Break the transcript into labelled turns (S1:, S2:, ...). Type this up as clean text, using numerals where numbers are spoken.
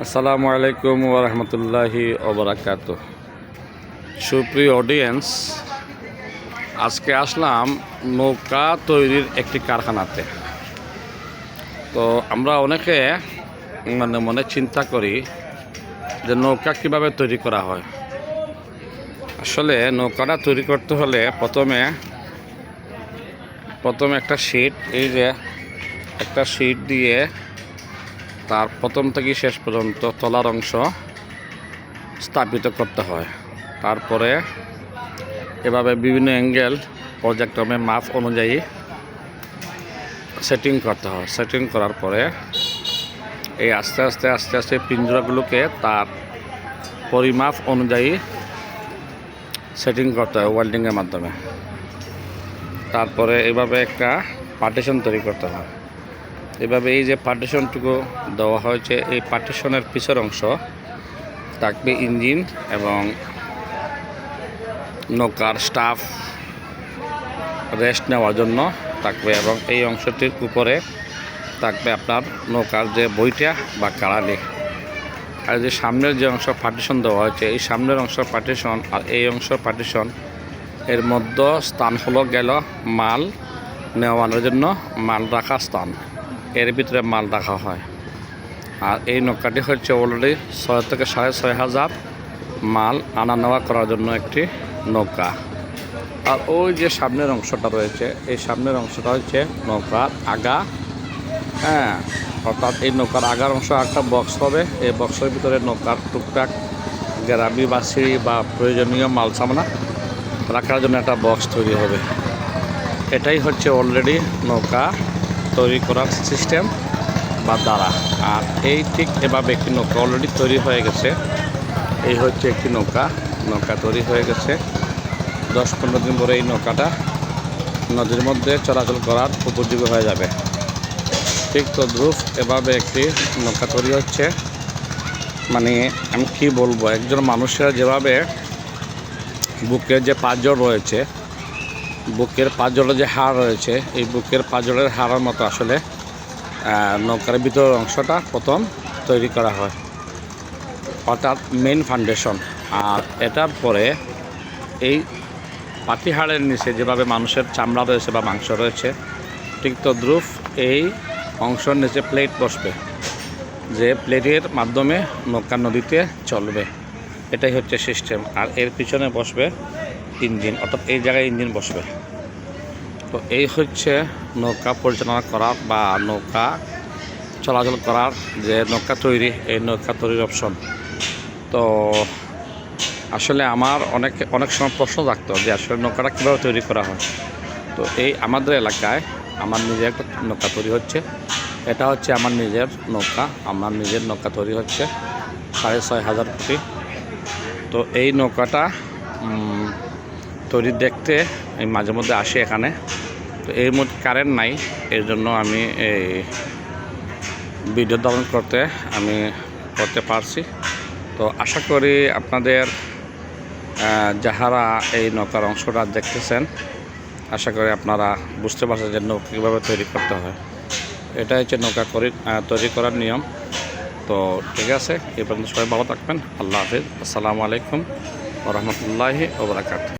S1: আসসালামু আলাইকুম ওয়া রাহমাতুল্লাহি ওয়া বারাকাতুহু। সুপ্রিয় অডিয়েন্স, আজকে আসলাম নৌকা তৈরির একটি কারখানাতে। তো আমরা অনেকে মনে চিন্তা করি যে নৌকা কিভাবে তৈরি করা হয়। আসলে নৌকাটা তৈরি করতে হলে প্রথমে একটা শীট, এই যে একটা শীট দিয়ে তার প্রথম থেকে শেষ পর্যন্ত তলার অংশ স্থাপিত করতে হয়। তারপরে এভাবে বিভিন্ন অ্যাঙ্গেল পর্যায়ক্রমে মাপ অনুযায়ী সেটিং করতে হয়। সেটিং করার পরে এই আস্তে আস্তে পিঞ্জরাগুলোকে তার পরিমাপ অনুযায়ী সেটিং করতে হয় ওয়েল্ডিংয়ের মাধ্যমে। তারপরে এভাবে একটা পার্টিশন তৈরি করতে হয়। এভাবে এই যে পার্টিশনটুকু দেওয়া হয়েছে, এই পার্টিশনের পিছের অংশ থাকবে ইঞ্জিন এবং নৌকার স্টাফ রেস্ট নেওয়ার জন্য থাকবে, এবং এই অংশটির উপরে থাকবে আপনার নৌকার যে বইটা বা কাড়ালি। আর যে সামনের যে অংশ পার্টিশন দেওয়া হয়েছে, এই সামনের অংশ পার্টিশন আর এই অংশ পার্টিশন, এর মধ্যে স্থান হলো গেল মাল নেওয়ানোর জন্য মাল রাখা স্থান। এর ভিতরে মাল রাখা হয়। আর এই নৌকাটি হচ্ছে অলরেডি 6 থেকে 6,500 মাল আনা নেওয়া করার জন্য একটি নৌকা। আর ওই যে সামনের অংশটা রয়েছে, এই সামনের অংশটা হচ্ছে নৌকার আগা। অর্থাৎ এই নৌকার আগার অংশ একটা বক্স হবে। এই বক্সের ভিতরে নৌকার টুকটাক গ্যারাবি বা সিঁড়ি বা প্রয়োজনীয় মাল সামনা রাখার জন্য একটা বক্স তৈরি হবে। এটাই হচ্ছে অলরেডি নৌকা তৈরি করার সিস্টেম বা দ্বারা। আর এই ঠিক এভাবে একটি নৌকা অলরেডি তৈরি হয়ে গেছে। এই হচ্ছে একটি নৌকা তৈরি হয়ে গেছে। 10-15 দিন পরে এই নৌকাটা নদীর মধ্যে চলাচল করার উপযোগী হয়ে যাবে। ঠিক তদ্রুপ এভাবে একটি নৌকা তৈরি হচ্ছে। মানে আমি কি বলবো, একজন মানুষের যেভাবে বুকের যে পাঁজর রয়েছে, বুকের পাঁজরের যে হাড় রয়েছে, এই বুকের পাঁজরের হাড়ের মতো আসলে নৌকার ভিতরের অংশটা প্রথম তৈরি করা হয়, অর্থাৎ মেইন ফাউন্ডেশন। আর এটার পরে এই পাতি হাড়ের নিচে যেভাবে মানুষের চামড়া রয়েছে বা মাংস রয়েছে, ঠিক তদ্রুপ এই অংশের নিচে প্লেট বসবে, যে প্লেটের মাধ্যমে নৌকা নদীতে চলবে। এটাই হচ্ছে সিস্টেম। আর এর পিছনে বসবে ইঞ্জিন, অর্থাৎ এই জায়গায় ইঞ্জিন বসবে। তো এই হচ্ছে নৌকা পরিচালনা করার বা নৌকা চলাচল করার যে নৌকা তৈরি, এই নৌকা তৈরির অপশন। তো আসলে আমার অনেক সময় প্রশ্ন থাকতো যে আসলে নৌকাটা কীভাবে তৈরি করা হয়। তো এই আমাদের এলাকায় আমার নিজের একটা নৌকা তৈরি হচ্ছে। এটা হচ্ছে আমার নিজের নৌকা। আমার নিজের নৌকা তৈরি হচ্ছে 6,500 ফুটি। তো এই নৌকাটা তৈরি দেখতে আমি মাঝে মধ্যে আসি এখানে। তো এই মুহূর্তে কারেন্ট নাই, এর জন্য আমি এই ভিডিও ধারণ করতে পারছি। তো আশা করি আপনাদের যাহারা এই নৌকার অংশটা দেখতেছেন, আশা করি আপনারা বুঝতে পারছেন যে নৌকা কীভাবে তৈরি করতে হয়। এটা হচ্ছে নৌকা তৈরি করার নিয়ম। তো ঠিক আছে, এই পর্যন্ত সবাই ভালো থাকবেন। আল্লাহ হাফিজ। আসসালামু আলাইকুম ওয়া রাহমাতুল্লাহি ওয়া বারাকাতুহু।